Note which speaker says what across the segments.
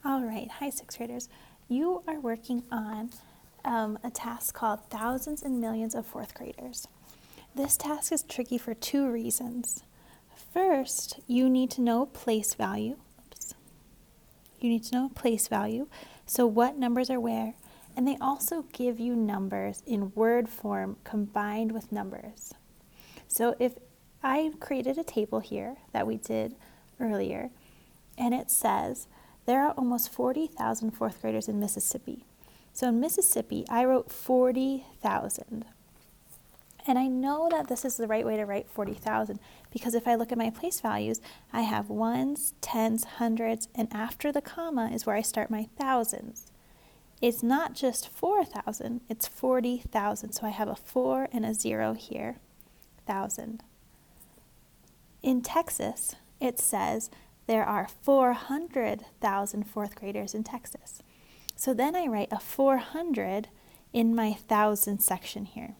Speaker 1: All right, hi sixth graders. You are working on a task called Thousands and Millions of Fourth Graders. This task is tricky for two reasons. First, you need to know place value. You need to know place value, so what numbers are where, and they also give you numbers in word form combined with numbers. So if I created a table here that we did earlier, and it says there are almost 40,000 fourth graders in Mississippi. So in Mississippi, I wrote 40,000. And I know that this is the right way to write 40,000 because if I look at my place values, I have ones, tens, hundreds, and after the comma is where I start my thousands. It's not just 4,000, it's 40,000. So I have a 4 and a 0 here, 1,000. In Texas, it says there are 400,000 fourth graders in Texas. So then I write a 400 in my thousand section here.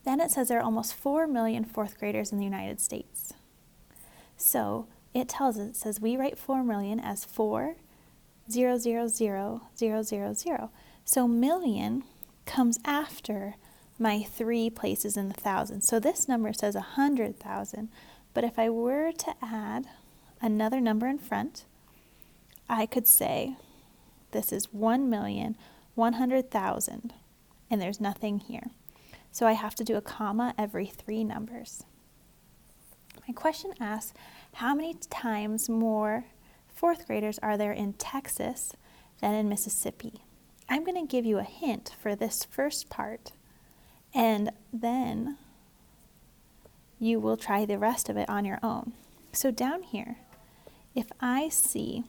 Speaker 1: Then it says there are almost 4 million fourth graders in the United States. So it tells us, it says we write 4 million as 4, 0, 0, 0, 0, 0, 0. So million comes after my 3 places in the thousand. So this number says 100,000. But if I were to add another number in front, I could say this is 1,100,000, and there's nothing here. So I have to do a comma every 3 numbers. My question asks, how many times more fourth graders are there in Texas than in Mississippi? I'm going to give you a hint for this first part, and then you will try the rest of it on your own. So down here, if I see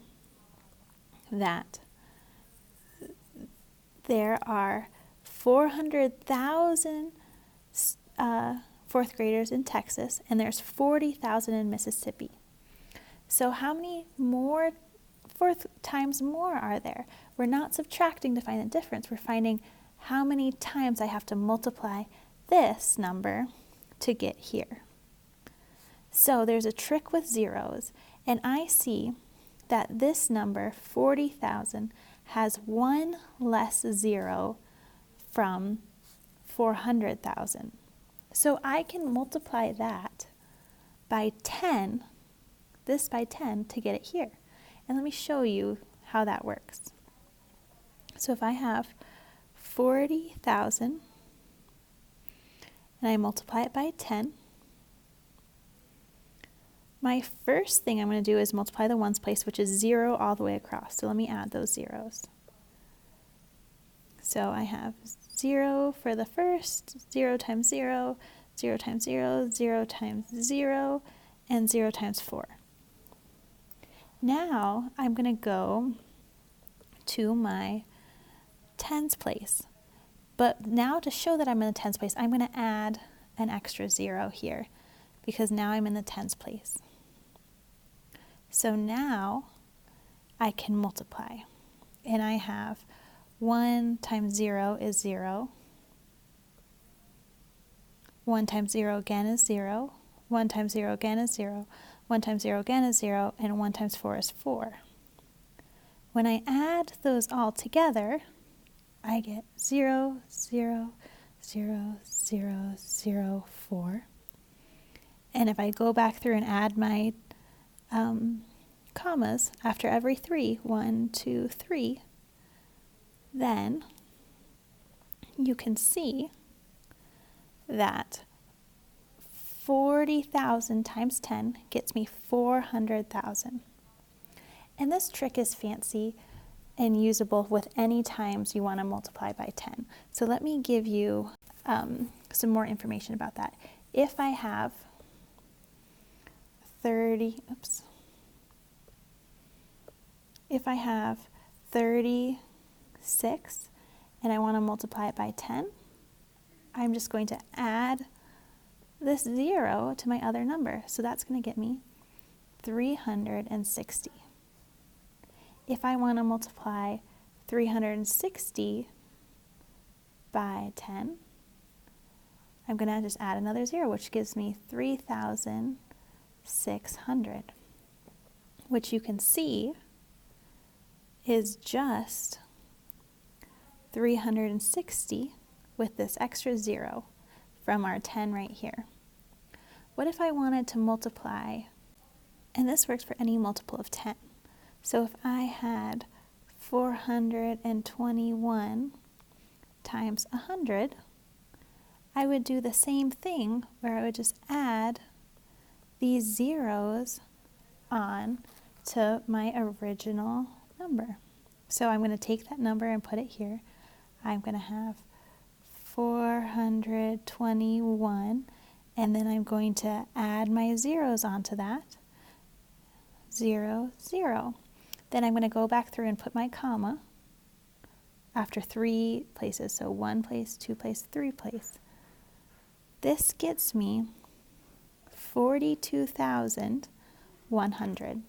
Speaker 1: that there are 400,000 fourth graders in Texas, and there's 40,000 in Mississippi. So how many more times more are there? We're not subtracting to find the difference. We're finding how many times I have to multiply this number to get here. So there's a trick with zeros, and I see that this number, 40,000, has 1 less 0 from 400,000. So I can multiply that by 10, this by 10, to get it here. And let me show you how that works. So if I have 40,000 and I multiply it by 10, my first thing I'm going to do is multiply the ones place, which is 0 all the way across. So let me add those zeros. So I have 0 for the first, 0 times 0, 0 times 0, 0 times 0, and 0 times 4. Now I'm going to go to my tens place. But now to show that I'm in the tens place, I'm going to add an extra 0 here because now I'm in the tens place. So now I can multiply, and I have 1 times 0 is 0, 1 times 0 again is 0, 1 times 0 again is 0, 1 times 0 again is 0, and 1 times 4 is 4. When I add those all together, I get 0, 0, 0, 0, 0, 4. And if I go back through and add my commas after every 3, 1, 2, 3, then you can see that 40,000 times 10 gets me 400,000. And this trick is fancy and usable with any times you want to multiply by 10. So let me give you some more information about that. If I have 36 and I want to multiply it by 10, I'm just going to add this 0 to my other number. So that's going to get me 360. If I want to multiply 360 by 10, I'm going to just add another 0, which gives me 3,600, which you can see is just 360 with this extra 0 from our 10 right here. What if I wanted to multiply, and this works for any multiple of 10. So if I had 421 times 100, I would do the same thing where I would just add these zeros on to my original number. So I'm going to take that number and put it here. I'm going to have 421, and then I'm going to add my zeros onto that. 0, 0. Then I'm going to go back through and put my comma after 3 places. So 1 place, 2 place, 3 place. This gets me 42,100.